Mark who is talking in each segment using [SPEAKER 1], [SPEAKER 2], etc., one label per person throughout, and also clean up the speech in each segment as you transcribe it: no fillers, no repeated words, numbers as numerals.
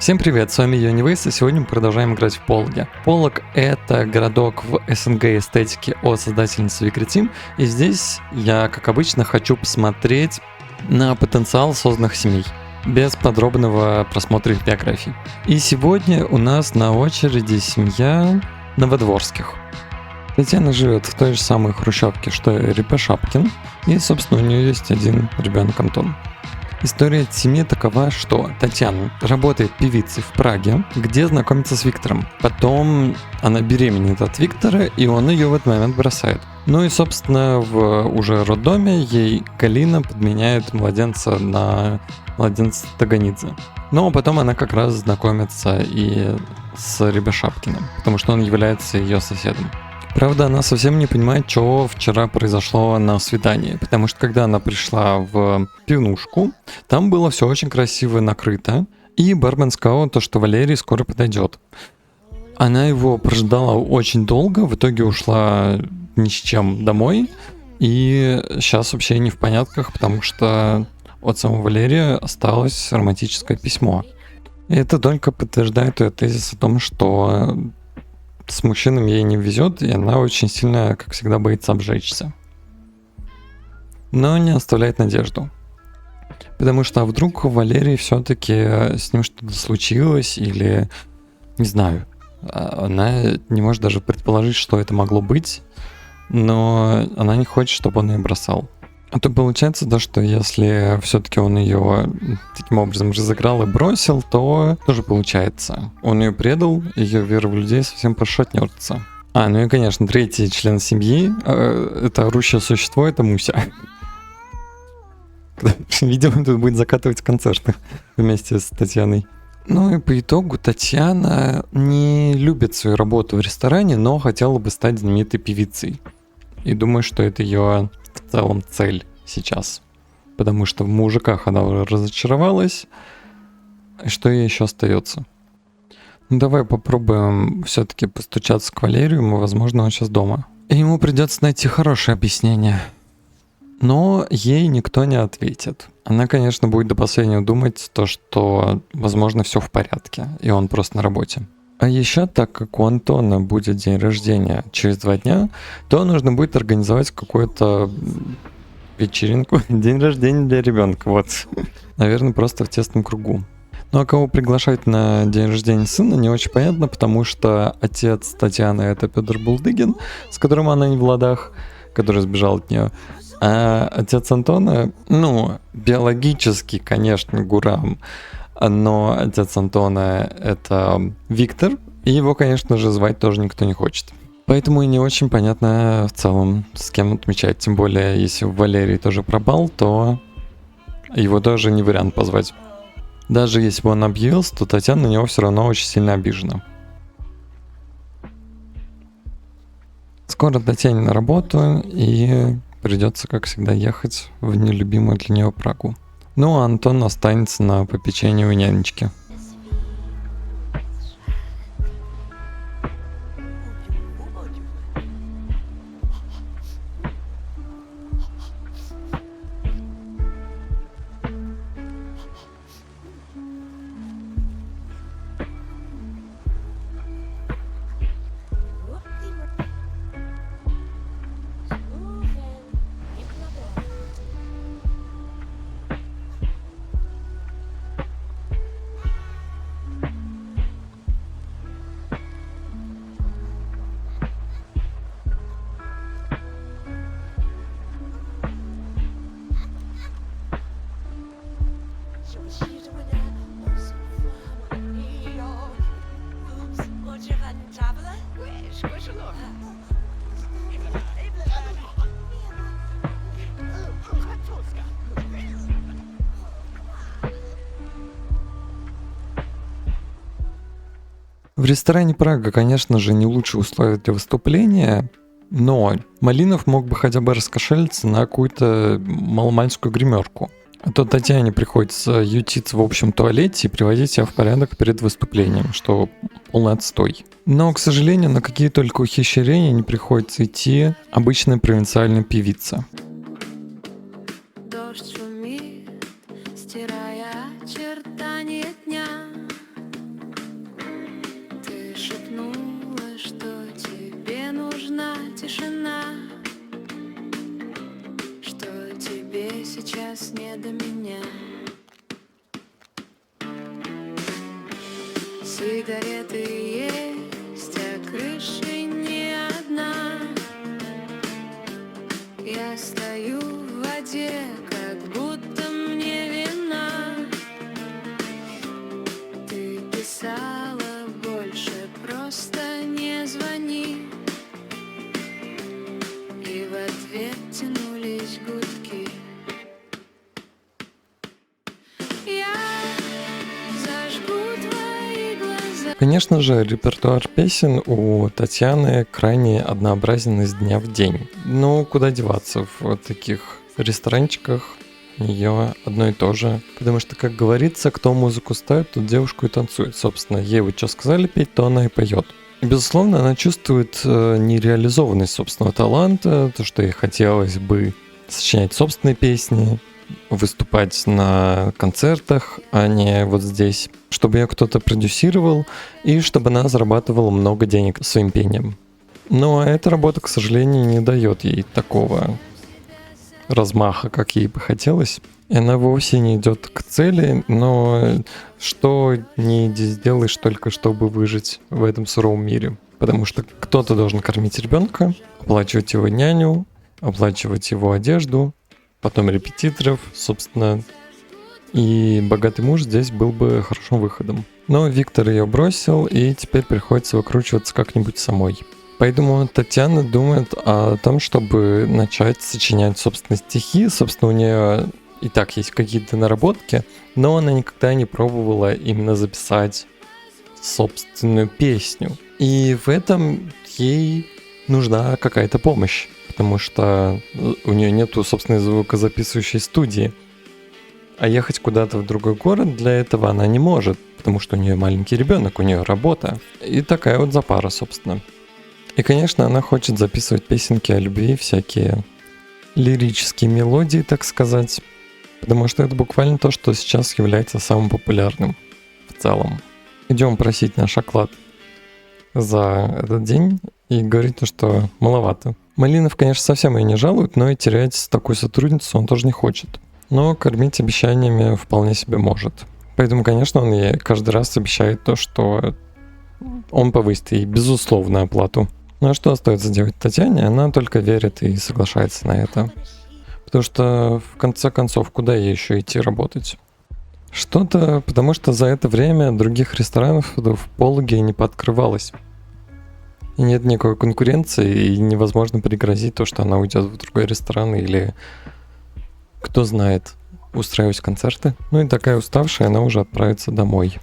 [SPEAKER 1] Всем привет, с вами Юнивейс, и сегодня мы продолжаем играть в Пологе. Полог — это городок в СНГ эстетике от создательницы Викритим, и здесь я, как обычно, хочу посмотреть на потенциал созданных семей, без подробного просмотра их биографий. И сегодня у нас на очереди семья Новодворских. Татьяна живет в той же самой хрущевке, что и Репа Шапкин, и, собственно, у нее есть один ребенок Антон. История семьи такова, что Татьяна работает певицей в Праге, где знакомится с Виктором. Потом она беременеет от Виктора, и он ее в этот момент бросает. Ну и, собственно, в уже роддоме ей Галина подменяет младенца на младенца Таганидзе. Но потом она как раз знакомится и с Рябошапкиным, потому что он является ее соседом. Правда, она совсем не понимает, что вчера произошло на свидании, потому что когда она пришла в пивнушку, там было все очень красиво накрыто, и бармен сказал то, что Валерий скоро подойдет. Она его прождала очень долго, в итоге ушла ни с чем домой, и сейчас вообще не в понятках, потому что от самого Валерия осталось романтическое письмо. И это только подтверждает ее тезис о том, что с мужчинами ей не везет, и она очень сильно, как всегда, боится обжечься. Но не оставляет надежду. Потому что вдруг у Валерии все-таки с ним что-то случилось, или, не знаю, она не может даже предположить, что это могло быть, но она не хочет, чтобы он ее бросал. А то получается, да, что если все-таки он ее таким образом разыграл и бросил, то тоже получается. Он ее предал, ее вера в людей совсем пошатнется. Ну и, конечно, третий член семьи, это орущее существо, это Муся. Видимо, тут будет закатывать концерты вместе с Татьяной. Ну и по итогу Татьяна не любит свою работу в ресторане, но хотела бы стать знаменитой певицей. И думаю, что это ее в целом цель сейчас. Потому что в мужиках она уже разочаровалась. И что ей еще остается? Ну, давай попробуем все-таки постучаться к Валерию, возможно, он сейчас дома. И ему придется найти хорошее объяснение. Но ей никто не ответит. Она, конечно, будет до последнего думать то, что, возможно, все в порядке, и он просто на работе. А еще, так как у Антона будет день рождения через 2 дня, то нужно будет организовать какую-то вечеринку, день рождения для ребенка, вот. Наверное, просто в тесном кругу. Ну а кого приглашать на день рождения сына, не очень понятно, потому что отец Татьяны — это Петр Булдыгин, с которым она не в ладах, который сбежал от нее. А отец Антона, биологически, конечно, Гурам, но отец Антона — это Виктор, и его, конечно же, звать тоже никто не хочет. Поэтому и не очень понятно в целом, с кем отмечать. Тем более, если Валерий тоже пропал, то его тоже не вариант позвать. Даже если бы он объявился, то Татьяна на него все равно очень сильно обижена. Скоро Татьяне на работу, и придется, как всегда, ехать в нелюбимую для нее Прагу. Ну, а Антон останется на попечении у нянечки. В ресторане Прага, конечно же, не лучшие условия для выступления, но Малинов мог бы хотя бы раскошелиться на какую-то маломальскую гримерку. А то Татьяне приходится ютиться в общем туалете и приводить себя в порядок перед выступлением, что полный отстой. Но, к сожалению, на какие только ухищрения не приходится идти обычная провинциальная певица.
[SPEAKER 2] Дождь шумит, стирая очертания дня. Сигареты есть, а крыши не одна. Я стою в воде, как будто мне вина. Ты писала больше, просто не звони. И в ответ тянулись гудки. Я зажгу твои глаза.
[SPEAKER 1] Конечно же, репертуар песен у Татьяны крайне однообразен из дня в день. Но куда деваться в таких ресторанчиках, у нее одно и то же. Потому что, как говорится, кто музыку ставит, тот девушку и танцует. Собственно, ей вот что сказали петь, то она и поет. И, безусловно, она чувствует нереализованность собственного таланта, то, что ей хотелось бы сочинять собственные песни, выступать на концертах, а не вот здесь, чтобы ее кто-то продюсировал и чтобы она зарабатывала много денег своим пением. Но эта работа, к сожалению, не дает ей такого размаха, как ей бы хотелось. И она вовсе не идет к цели, но что не сделаешь только, чтобы выжить в этом суровом мире. Потому что кто-то должен кормить ребенка, оплачивать его няню, оплачивать его одежду, потом репетиторов, собственно. И богатый муж здесь был бы хорошим выходом. Но Виктор ее бросил, и теперь приходится выкручиваться как-нибудь самой. Поэтому Татьяна думает о том, чтобы начать сочинять собственные стихи. Собственно, у нее и так есть какие-то наработки, но она никогда не пробовала именно записать собственную песню. И в этом ей нужна какая-то помощь, потому что у нее нету собственной звукозаписывающей студии. А ехать куда-то в другой город для этого она не может, потому что у нее маленький ребенок, у нее работа. И такая вот запара, собственно. И, конечно, она хочет записывать песенки о любви, всякие лирические мелодии, так сказать, потому что это буквально то, что сейчас является самым популярным в целом. Идем просить наш оклад за этот день и говорит, что маловато. Малинов, конечно, совсем ее не жалует, но и терять такую сотрудницу он тоже не хочет. Но кормить обещаниями вполне себе может. Поэтому, конечно, он ей каждый раз обещает то, что он повысит ей безусловно оплату. Ну а что остается делать Татьяне? Она только верит и соглашается на это. Потому что, в конце концов, куда ей еще идти работать? Что-то, потому что за это время других ресторанов в Пологе не пооткрывалось. И нет никакой конкуренции, и невозможно пригрозить то, что она уйдет в другой ресторан или, кто знает, устраивать концерты. Ну и такая уставшая, она уже отправится домой.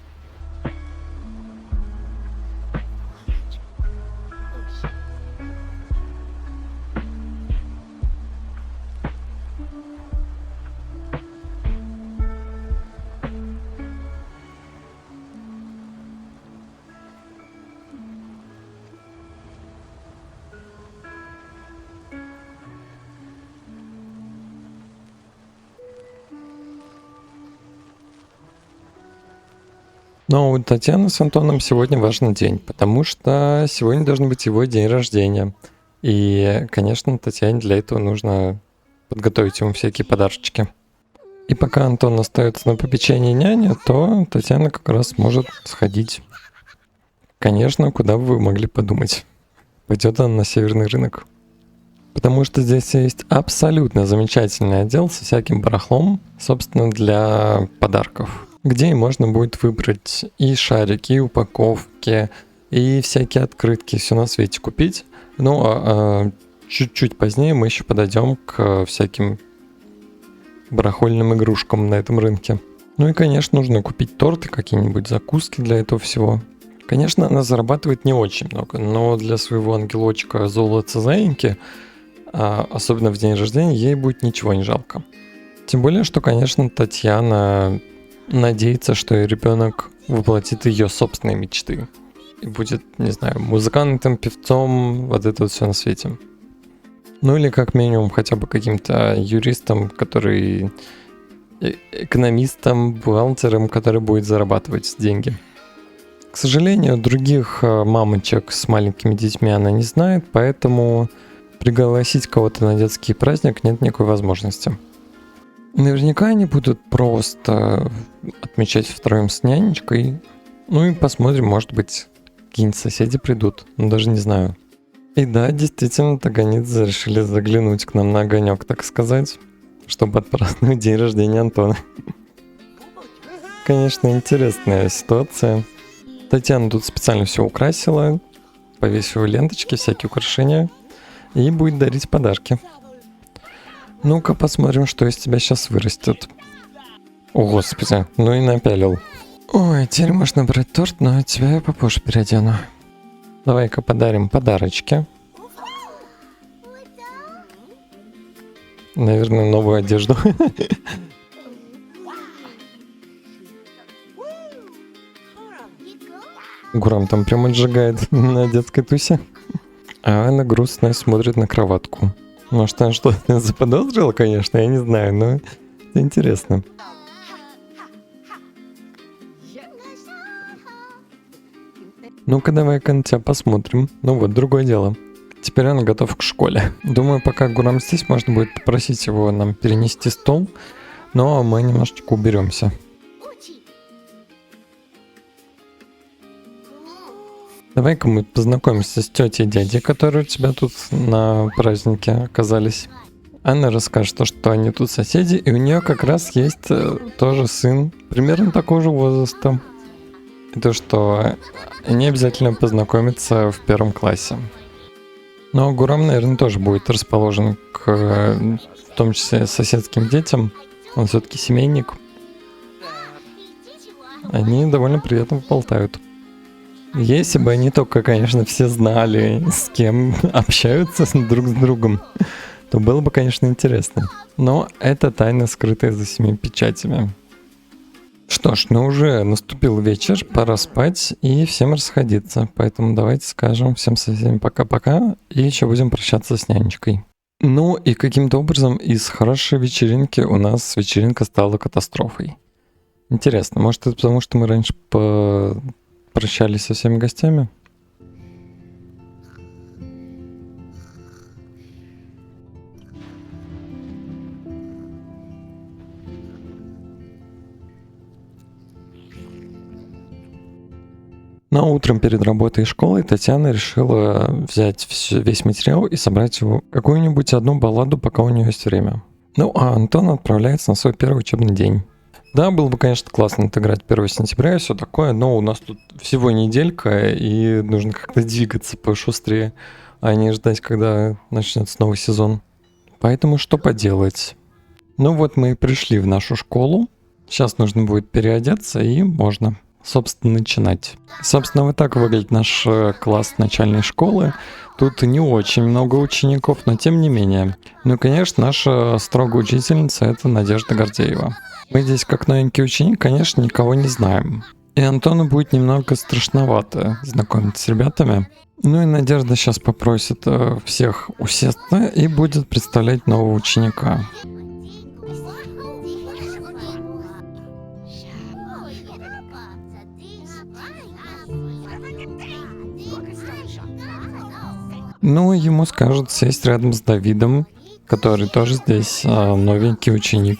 [SPEAKER 1] Но у Татьяны с Антоном сегодня важный день, потому что сегодня должен быть его день рождения. И, конечно, Татьяне для этого нужно подготовить ему всякие подарочки. И пока Антон остается на попечении няни, то Татьяна как раз может сходить. Конечно, куда бы вы могли подумать. Пойдет она на северный рынок. Потому что здесь есть абсолютно замечательный отдел со всяким барахлом, собственно, для подарков. Где можно будет выбрать и шарики, и упаковки, и всякие открытки, все на свете купить. Ну, а чуть-чуть позднее мы еще подойдем к всяким барахольным игрушкам на этом рынке. Ну и, конечно, нужно купить торты, какие-нибудь закуски для этого всего. Конечно, она зарабатывает не очень много, но для своего ангелочка золотца-заиньки, особенно в день рождения, ей будет ничего не жалко. Тем более, что, конечно, Татьяна надеется, что ее ребенок воплотит ее собственные мечты. И будет, не знаю, музыкантом, певцом, вот это вот все на свете. Ну или как минимум хотя бы каким-то юристом, который... экономистом, бухгалтером, который будет зарабатывать деньги. К сожалению, других мамочек с маленькими детьми она не знает, поэтому пригласить кого-то на детский праздник нет никакой возможности. Наверняка они будут просто отмечать втроем с нянечкой, Ну и посмотрим, может быть, какие-нибудь соседи придут. Ну, даже не знаю. И да, действительно, таганидзе решили заглянуть к нам на огонек, так сказать, чтобы отпраздновать день рождения Антона. Конечно, интересная ситуация. Татьяна тут специально все украсила, повесила ленточки, всякие украшения и будет дарить подарки. Ну-ка посмотрим, что из тебя сейчас вырастет. О, господи, ну и напялил. Ой, теперь можно брать торт, но тебя я попозже переодену. Давай-ка подарим подарочки. Наверное, новую одежду. Гурам там прям отжигает на детской тусе. А она грустная смотрит на кроватку. Может, она что-то заподозрила, конечно, я не знаю, но это интересно. Ну-ка, давай-ка на тебя посмотрим. Ну вот, другое дело. Теперь он готов к школе. Думаю, пока Гурам здесь, можно будет попросить его нам перенести стол. Но мы немножечко уберемся. Давай-ка мы познакомимся с тетей и дядей, которые у тебя тут на празднике оказались. Она расскажет, что они тут соседи, и у нее как раз есть тоже сын, примерно такого же возраста. И то, что они обязательно познакомятся в 1 классе. Но Гурам, наверное, тоже будет расположен к, в том числе, соседским детям. Он все-таки семейник. Они довольно приятно болтают. Если бы они только, конечно, все знали, с кем общаются друг с другом, то было бы, конечно, интересно. Но это тайна, скрытая за 7 печатями. Что ж, ну уже наступил вечер, пора спать и всем расходиться. Поэтому давайте скажем всем соседям пока-пока и еще будем прощаться с нянечкой. Ну и каким-то образом из хорошей вечеринки у нас вечеринка стала катастрофой. Интересно, может это потому, что мы раньше прощались со всеми гостями? Но утром перед работой и школой Татьяна решила взять весь материал и собрать его какую-нибудь одну балладу, пока у нее есть время. Ну а Антон отправляется на свой первый учебный день. Да, было бы, конечно, классно отыграть 1 сентября и все такое, но у нас тут всего неделька, и нужно как-то двигаться пошустрее, а не ждать, когда начнется новый сезон. Поэтому что поделать? Ну вот мы и пришли в нашу школу. Сейчас нужно будет переодеться, и можно, собственно, начинать. Собственно, вот так выглядит наш класс начальной школы. Тут не очень много учеников, но тем не менее. Ну и, конечно, наша строгая учительница — это Надежда Гордеева. Мы здесь, как новенький ученик, конечно, никого не знаем. И Антону будет немного страшновато знакомиться с ребятами. Ну и Надежда сейчас попросит всех усесться и будет представлять нового ученика. Ну, ему скажут сесть рядом с Давидом, который тоже здесь новенький ученик.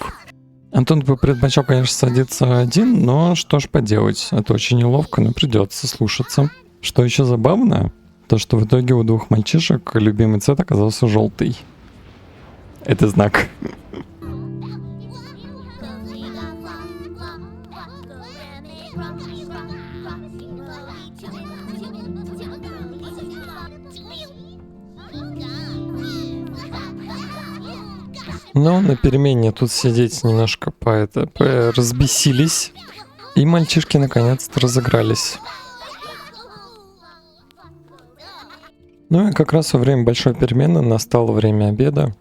[SPEAKER 1] Антон бы предпочел, конечно, садиться один, но что ж поделать, это очень неловко, но придется слушаться. Что еще забавно, то что в итоге у 2 мальчишек любимый цвет оказался желтый. Это знак. Но на перемене тут сидеть немножко разбесились, и мальчишки наконец-то разыгрались. Ну и как раз во время большой перемены настало время обеда.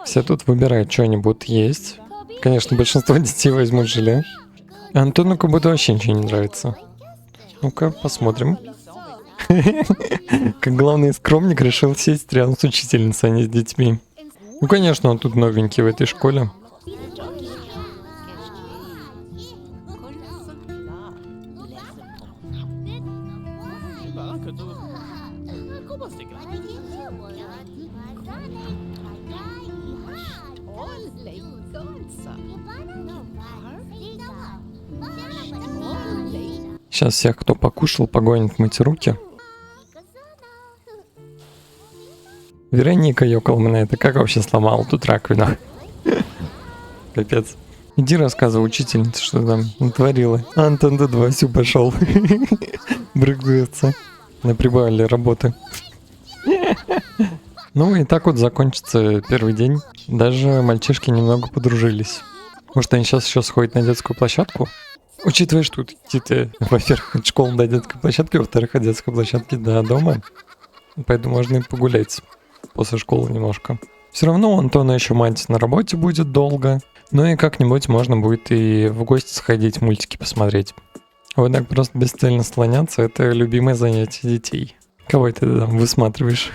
[SPEAKER 1] Все тут выбирают, что они будут есть. Конечно, большинство детей возьмут желе. Антону как будто вообще ничего не нравится. Ну-ка, посмотрим. Как главный скромник решил сесть рядом с учительницей, а не с детьми. Ну, конечно, он тут новенький в этой школе. Сейчас всех, кто покушал, погонит мыть руки. Вероника ёкал меня, это как вообще сломал тут раковину? Капец. Иди рассказывай учительнице, что там натворила. Антон тут Васю пошел. Брыгается. Прибавили работы. Ну и так вот закончится первый день. Даже мальчишки немного подружились. Может, они сейчас еще сходят на детскую площадку? Учитывая, что тут идти, во-первых, от школы до детской площадки, во-вторых, от детской площадки до дома. Поэтому можно и погулять после школы немножко. Все равно у Антона еще мать на работе будет долго. Ну и как-нибудь можно будет и в гости сходить, мультики посмотреть. Вот так просто бесцельно слоняться — это любимое занятие детей. Кого ты там высматриваешь?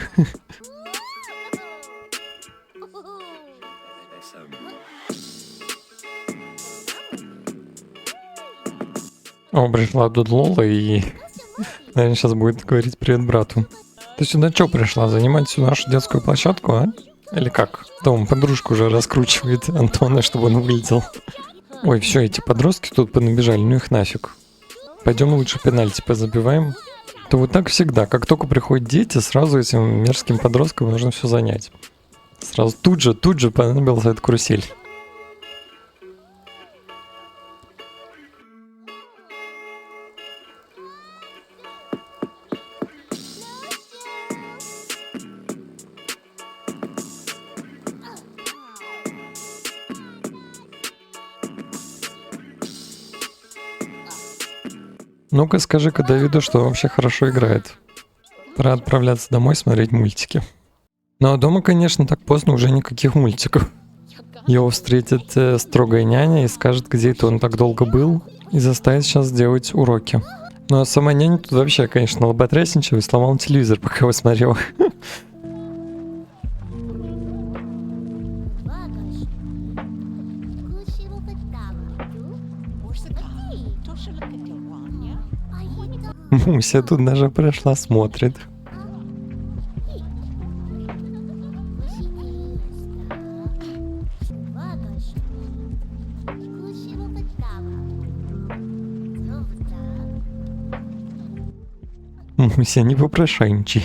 [SPEAKER 1] О, пришла тут Лола и, наверное, сейчас будет говорить привет брату. Ты сюда что пришла? Занимать всю нашу детскую площадку, а? Или как? Том подружку уже раскручивает Антона, чтобы он вылетел. Ой, все, эти подростки тут понабежали, ну их нафиг. Пойдем лучше пенальти позабиваем. То вот так всегда, как только приходят дети, сразу этим мерзким подросткам нужно все занять. Сразу тут же понадобился этот карусель. Ну-ка скажи-ка Давиду, что вообще хорошо играет. Пора отправляться домой смотреть мультики. Ну а дома, конечно, так поздно уже никаких мультиков. Его встретит строгая няня и скажет, где это он так долго был, и заставит сейчас делать уроки. Ну а сама няня тут вообще, конечно, лоботрясничала и сломала телевизор, пока его смотрела. Муся тут даже прошла, смотрит. Муся, не попрошайничай.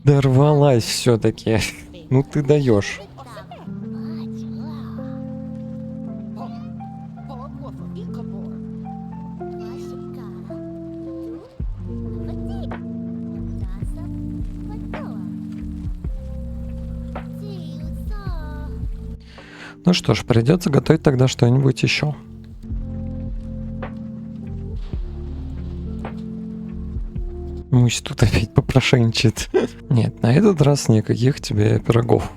[SPEAKER 1] Дорвалась все-таки. Ну ты даешь. Ну что ж, придется готовить тогда что-нибудь еще. Мусь тут опять попрошайничает. Нет, на этот раз никаких тебе пирогов.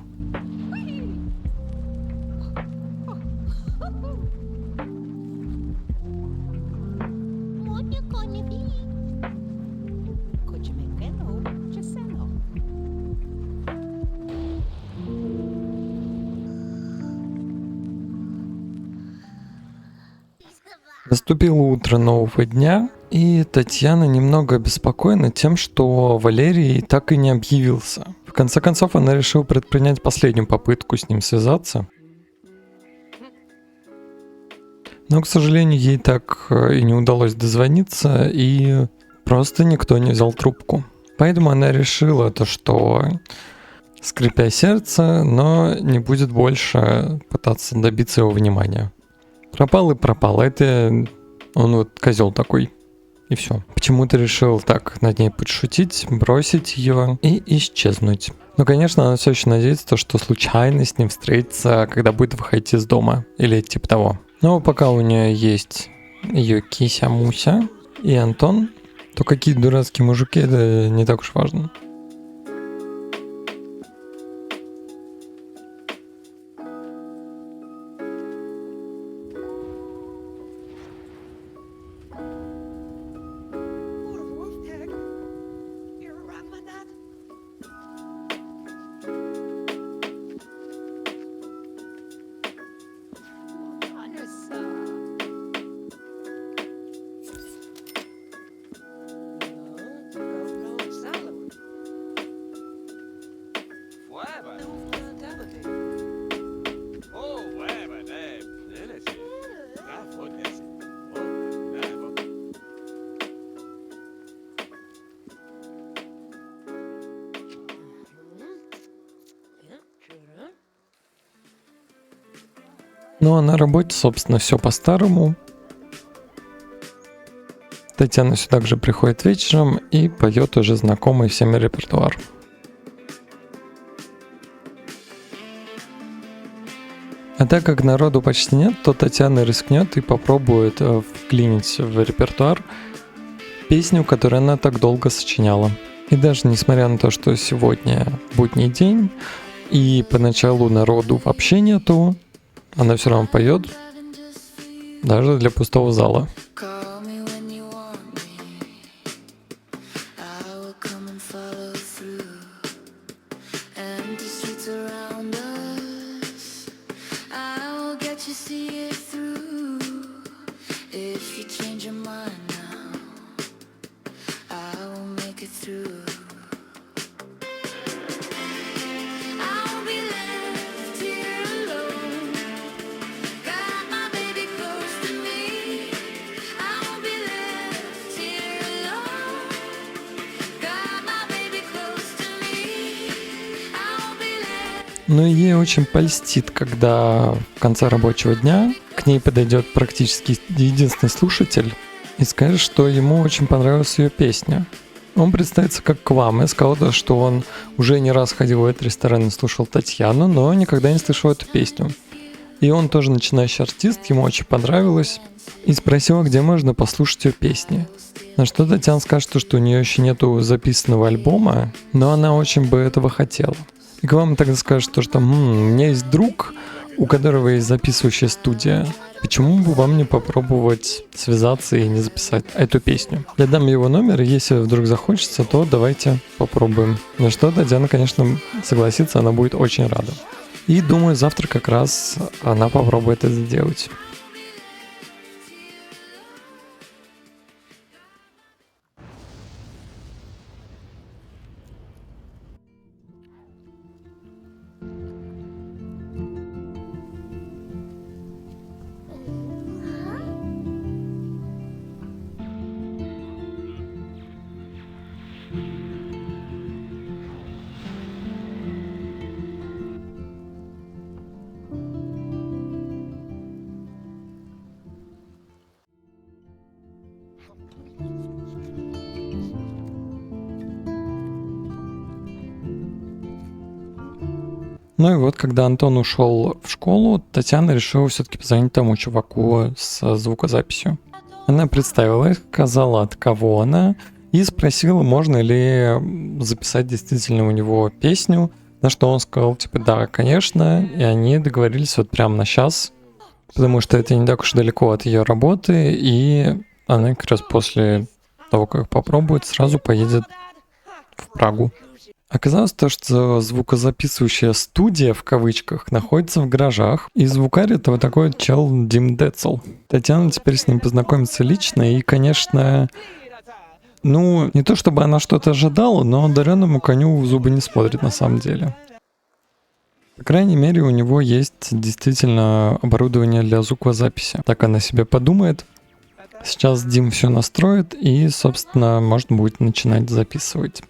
[SPEAKER 1] Наступило утро нового дня, и Татьяна немного обеспокоена тем, что Валерий так и не объявился. В конце концов, она решила предпринять последнюю попытку с ним связаться. Но, к сожалению, ей так и не удалось дозвониться, и просто никто не взял трубку. Поэтому она решила то, что, скрипя сердце, но не будет больше пытаться добиться его внимания. Пропал и пропал. Это он вот козел такой. И все. Почему-то решил так над ней подшутить, бросить ее и исчезнуть. Но, конечно, она все еще надеется, что случайно с ним встретится, когда будет выходить из дома. Или типа того. Но пока у нее есть ее кися-муся и Антон, то какие дурацкие мужики, это не так уж важно. Ну а на работе, собственно, все по-старому. Татьяна все так же приходит вечером и поет уже знакомый всем репертуар. А так как народу почти нет, то Татьяна рискнет и попробует вклинить в репертуар песню, которую она так долго сочиняла. И даже несмотря на то, что сегодня будний день, и поначалу народу вообще нету, она все равно поет, даже для пустого зала.
[SPEAKER 2] Call me when you want me. I will come and follow through. Empty streets around us. I will get you see it through. If you change your mind now, I will make it through. I'll be left here alone. Got my baby close to me. I'll be left here alone. Got my baby close to me. I'll be left.
[SPEAKER 1] Но ей очень польстит, когда в конце рабочего дня к ней подойдет практически единственный слушатель и скажет, что ему очень понравилась ее песня. Он представится как к вам и сказал, что он уже не раз ходил в этот ресторан и слушал Татьяну, но никогда не слышал эту песню. И он тоже начинающий артист, ему очень понравилось, и спросил, где можно послушать ее песни. На что Татьяна скажет, что у нее еще нету записанного альбома, но она очень бы этого хотела. И к вам тогда скажет, что у меня есть друг, у которого есть записывающая студия. Почему бы вам не попробовать связаться и не записать эту песню? Я дам его номер, и если вдруг захочется, то давайте попробуем. На что Татьяна, конечно, согласится, она будет очень рада. И думаю, завтра как раз она попробует это сделать. Ну и вот, когда Антон ушел в школу, Татьяна решила все-таки позвонить тому чуваку с звукозаписью. Она представилась, сказала, от кого она, и спросила, можно ли записать действительно у него песню, на что он сказал, типа, да, конечно, и они договорились вот прямо на час, потому что это не так уж далеко от ее работы, и она как раз после того, как попробует, сразу поедет в Прагу. Оказалось то, что звукозаписывающая студия, в кавычках, находится в гаражах, и звукарь это вот такой вот чел Дим Децл. Татьяна теперь с ним познакомится лично, и, конечно, не то чтобы она что-то ожидала, но одаренному коню в зубы не смотрит на самом деле. По крайней мере, у него есть действительно оборудование для звукозаписи. Так она себе подумает. Сейчас Дим все настроит, и, собственно, можно будет начинать записывать.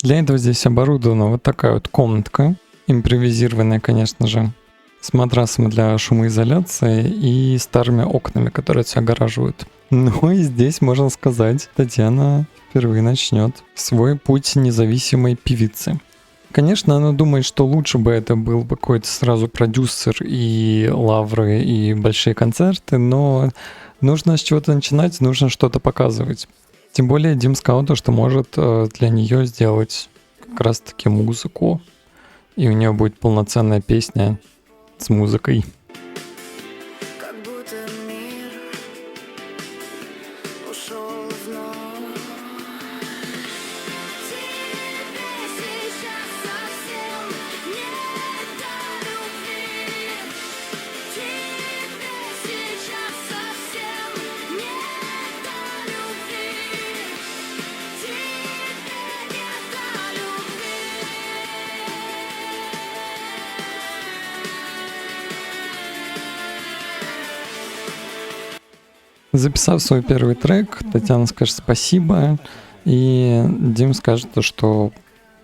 [SPEAKER 1] Для этого здесь оборудована вот такая вот комнатка, импровизированная, конечно же, с матрасом для шумоизоляции и старыми окнами, которые все огораживают. Ну и здесь, можно сказать, Татьяна впервые начнет свой путь независимой певицы. Конечно, она думает, что лучше бы это был бы какой-то сразу продюсер и лавры, и большие концерты, но нужно с чего-то начинать, нужно что-то показывать. Тем более Дим сказал, что может для нее сделать как раз-таки музыку, и у нее будет полноценная песня с музыкой.
[SPEAKER 2] Как будто мир ушел в ночь. Тебе сейчас совсем не до любви. Тебе сейчас совсем не до любви. Тебе не до любви.
[SPEAKER 1] Записав свой первый трек, Татьяна скажет спасибо, и Дим скажет, что,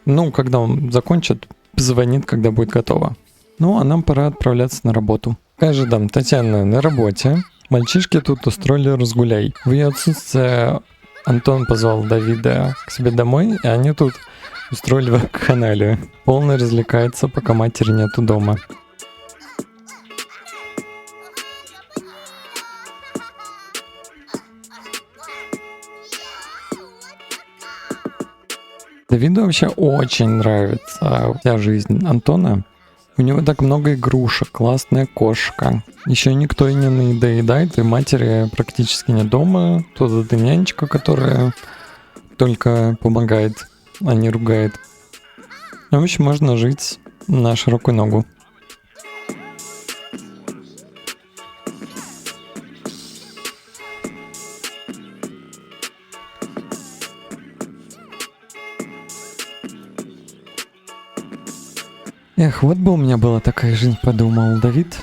[SPEAKER 1] когда он закончит, позвонит, когда будет готово. Ну, а нам пора отправляться на работу. Также там Татьяна на работе. Мальчишки тут устроили разгуляй. В ее отсутствие Антон позвал Давида к себе домой, и они тут устроили вакханалию. Полный развлекается, пока матери нету дома. Давиду вообще очень нравится вся жизнь Антона. У него так много игрушек, классная кошка. Еще никто и не надоедает, и матери практически не дома. Тут эта нянечка, которая только помогает, а не ругает. В общем, можно жить на широкую ногу. Эх, вот бы у меня была такая жизнь, подумал Давид.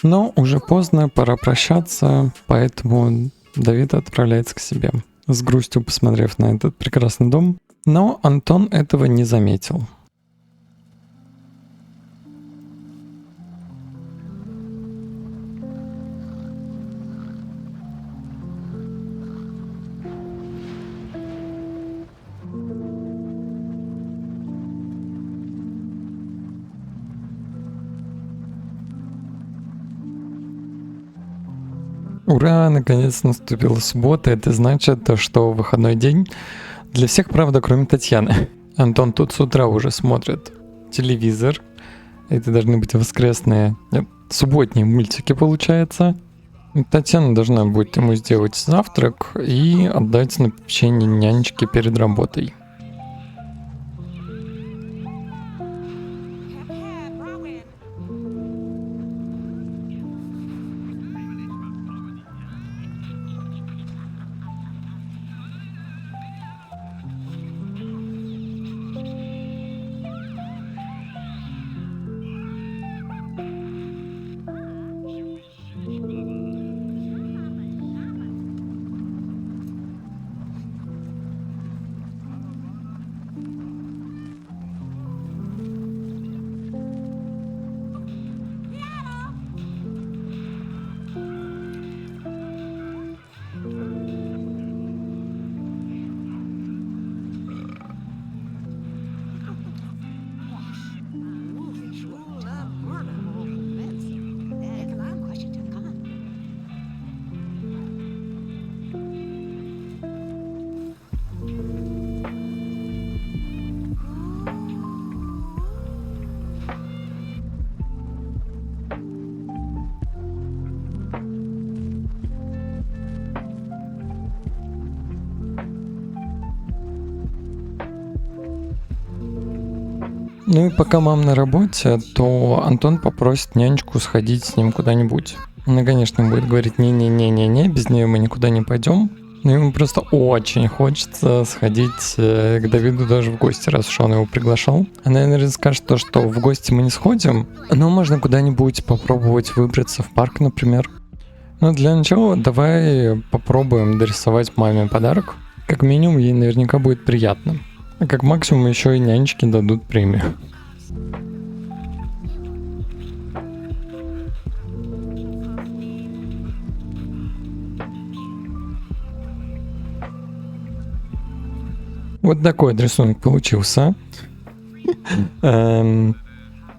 [SPEAKER 1] Но уже поздно, пора прощаться, поэтому Давид отправляется к себе, с грустью посмотрев на этот прекрасный дом. Но Антон этого не заметил. Ура, наконец наступила суббота. Это значит, что выходной день для всех, правда, кроме Татьяны. Антон тут с утра уже смотрит телевизор. Это должны быть воскресные, нет, субботние мультики, получается. Татьяна должна будет ему сделать завтрак и отдать на попечение нянечке перед работой. Ну и пока мама на работе, то Антон попросит нянечку сходить с ним куда-нибудь. Она, конечно, будет говорить не-не-не-не-не, без нее мы никуда не пойдем. Но ему просто очень хочется сходить к Давиду даже в гости, раз уж он его приглашал. Она, наверное, скажет то, что в гости мы не сходим, но можно куда-нибудь попробовать выбраться в парк, например. Но для начала давай попробуем дорисовать маме подарок. Как минимум, ей наверняка будет приятно. А как максимум еще и нянечке дадут премию. Вот такой рисунок получился. Не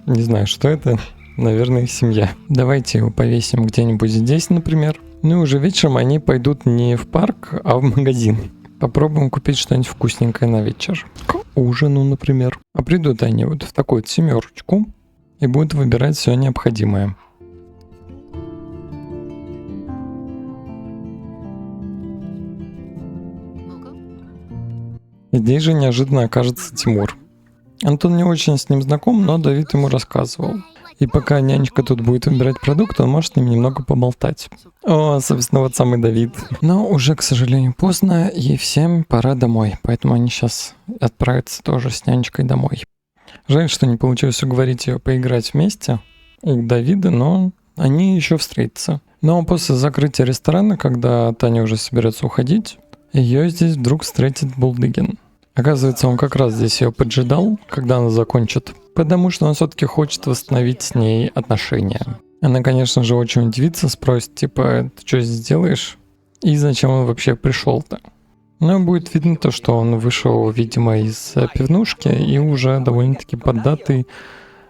[SPEAKER 1] знаю, что это. Наверное, семья. Давайте его повесим где-нибудь здесь, например. Ну и уже вечером они пойдут не в парк, а в магазин. Попробуем купить что-нибудь вкусненькое на вечер. К ужину, например. А придут они вот в такую вот 7 и будут выбирать все необходимое. Здесь же неожиданно окажется Тимур. Антон не очень с ним знаком, но Давид ему рассказывал. И пока нянечка тут будет выбирать продукты, он может с ним немного поболтать. О, собственно, вот самый Давид. Но уже, к сожалению, поздно, и всем пора домой. Поэтому они сейчас отправятся тоже с нянечкой домой. Жаль, что не получилось уговорить ее поиграть вместе у Давида, но они еще встретятся. Но после закрытия ресторана, когда Таня уже соберется уходить, ее здесь вдруг встретит Булдыгин. Оказывается, он как раз здесь ее поджидал, когда она закончит, потому что он все-таки хочет восстановить с ней отношения. Она, конечно же, очень удивится, спросит, типа, ты что здесь делаешь? И зачем он вообще пришел-то? Но будет видно то, что он вышел, видимо, из пивнушки и уже довольно-таки поддатый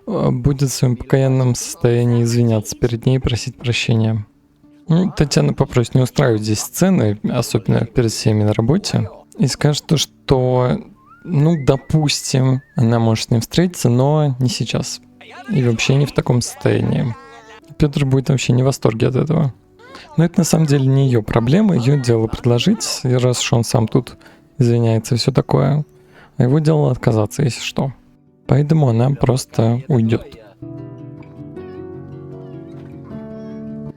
[SPEAKER 1] будет в своем покаянном состоянии извиняться перед ней и просить прощения. Ну, Татьяна попросит не устраивать здесь сцены, особенно перед всеми на работе, и скажет то, что, ну, допустим, она может с ним встретиться, но не сейчас. И вообще не в таком состоянии. Петр будет вообще не в восторге от этого. Но это на самом деле не ее проблема, ее дело предложить, и раз уж он сам тут извиняется и все такое, а его дело отказаться, если что. Поэтому она просто уйдет.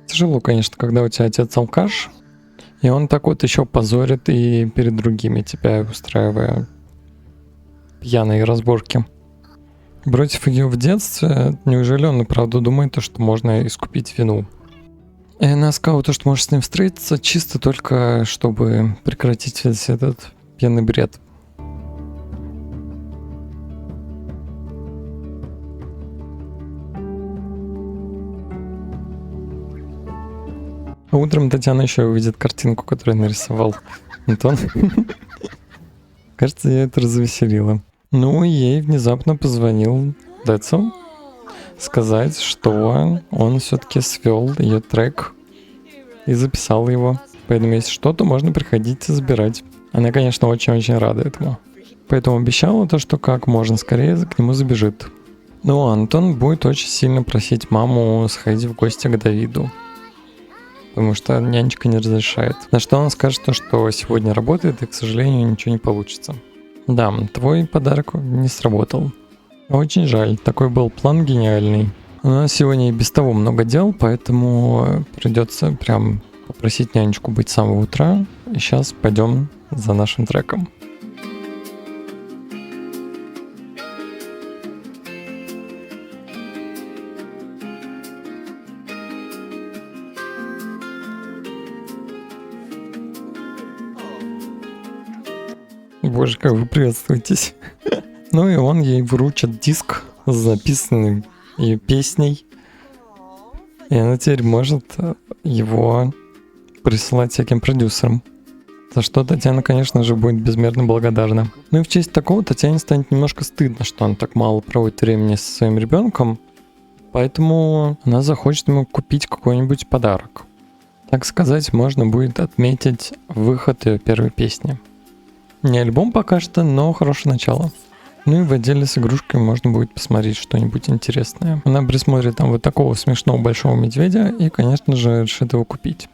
[SPEAKER 1] Тяжело, конечно, когда у тебя отец алкаш, и он так вот еще позорит и перед другими тебя, устраивая пьяные разборки. Бросив ее в детстве, неужели он и правда думает, что можно искупить вину? И она сказала то, что может с ним встретиться, чисто только чтобы прекратить весь этот пьяный бред. А утром Татьяна еще увидит картинку, которую нарисовал Антон. Кажется, ее это развеселило. Ну и ей внезапно позвонил Децл сказать, что он все-таки свел ее трек и записал его. Поэтому если что-то, можно приходить и забирать. Она, конечно, очень-очень рада этому. Поэтому обещала то, что как можно скорее к нему забежит. Ну а Антон будет очень сильно просить маму сходить в гости к Давиду. Потому что нянечка не разрешает. На что он скажет то, что сегодня работает и, к сожалению, ничего не получится. Да, твой подарок не сработал. Очень жаль, такой был план гениальный. У нас сегодня и без того много дел, поэтому придется прям попросить нянечку быть с самого утра. И сейчас пойдем за нашим треком. Боже, как вы приветствуетесь. Ну и он ей вручит диск с записанной ее песней. И она теперь может его присылать всяким продюсерам. За что Татьяна, конечно же, будет безмерно благодарна. Ну и в честь такого Татьяне станет немножко стыдно, что он так мало проводит времени со своим ребенком. Поэтому она захочет ему купить какой-нибудь подарок. Так сказать, можно будет отметить выход ее первой песни. Не альбом пока что, но хорошее начало. Ну и в отделе с игрушками можно будет посмотреть что-нибудь интересное. Она присмотрит там вот такого смешного большого медведя и, конечно же, решит его купить.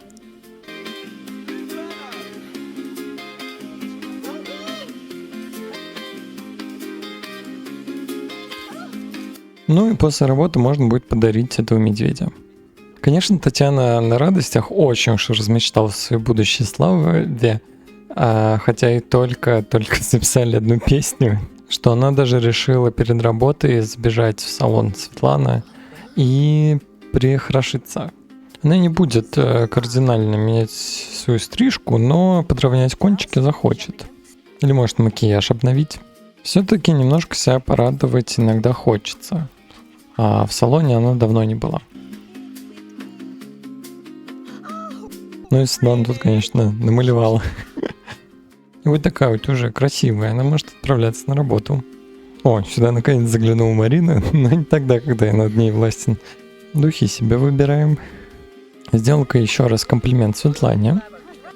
[SPEAKER 1] Ну и после работы можно будет подарить этого медведя. Конечно, Татьяна на радостях очень уж размечталась в своей будущей славе, хотя и только записали одну песню, что она даже решила перед работой сбежать в салон Светланы и прихорошиться. Она не будет кардинально менять свою стрижку, но подровнять кончики захочет. Или может макияж обновить. Все-таки немножко себя порадовать иногда хочется. А в салоне она давно не была. Ну и Светлана тут, конечно, намалевала. И вот такая вот уже красивая, она может отправляться на работу. О, сюда наконец заглянула Марина, но не тогда, когда я над ней властен. Духи себе выбираем. Сделал-ка еще раз комплимент Светлане.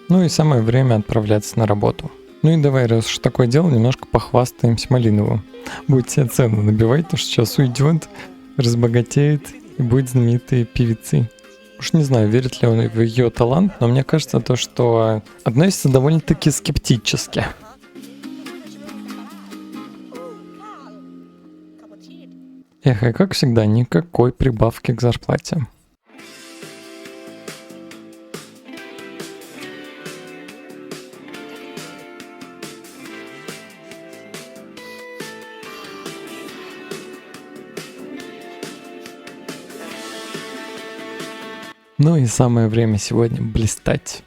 [SPEAKER 1] Ну и самое время отправляться на работу. Ну и давай, раз уж такое дело, немножко похвастаемся Малинову. Будет себе цену набивать, то что сейчас уйдет, разбогатеет и будет знаменитой певицей. Уж не знаю, верит ли он в ее талант, но мне кажется то, что относится довольно-таки скептически. Эх, и как всегда, никакой прибавки к зарплате. Ну и самое время сегодня блистать.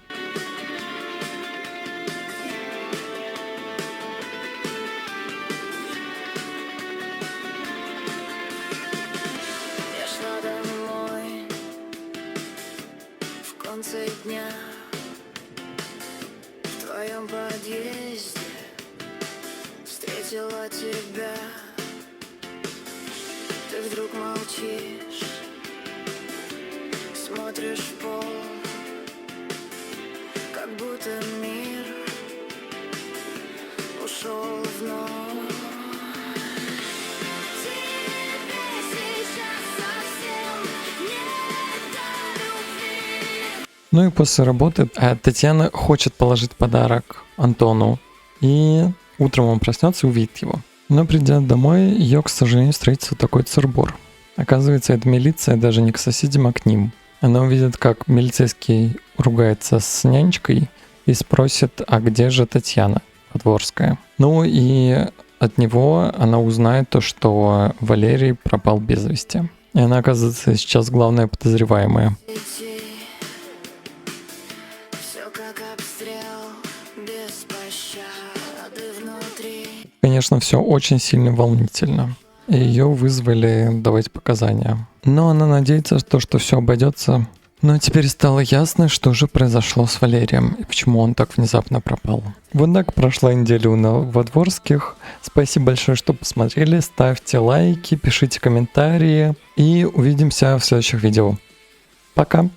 [SPEAKER 2] Я шла домой в конце дня. В твоем подъезде встретила тебя. Ты вдруг молчишь, смотришь в пол, как будто мир ушел в ночь. Тебе сейчас совсем не до любви.
[SPEAKER 1] Ну и после работы Татьяна хочет положить подарок Антону. И утром он проснется и увидит его. Но придя домой, ее, к сожалению, встретится такой цирбор. Оказывается, это милиция даже не к соседям, а к ним. Она увидит, как милицейский ругается с нянечкой и спросит, а где же Татьяна Подворская. Ну и от него она узнает то, что Валерий пропал без вести. И она оказывается сейчас главная подозреваемая.
[SPEAKER 2] Все как обстрел, без пощады внутри.
[SPEAKER 1] Конечно, все очень сильно волнительно. И ее вызвали давать показания. Но она надеется, что все обойдется. Но теперь стало ясно, что же произошло с Валерием и почему он так внезапно пропал. Вот так прошла неделя у Новодворских. Спасибо большое, что посмотрели. Ставьте лайки, пишите комментарии. И увидимся в следующих видео. Пока!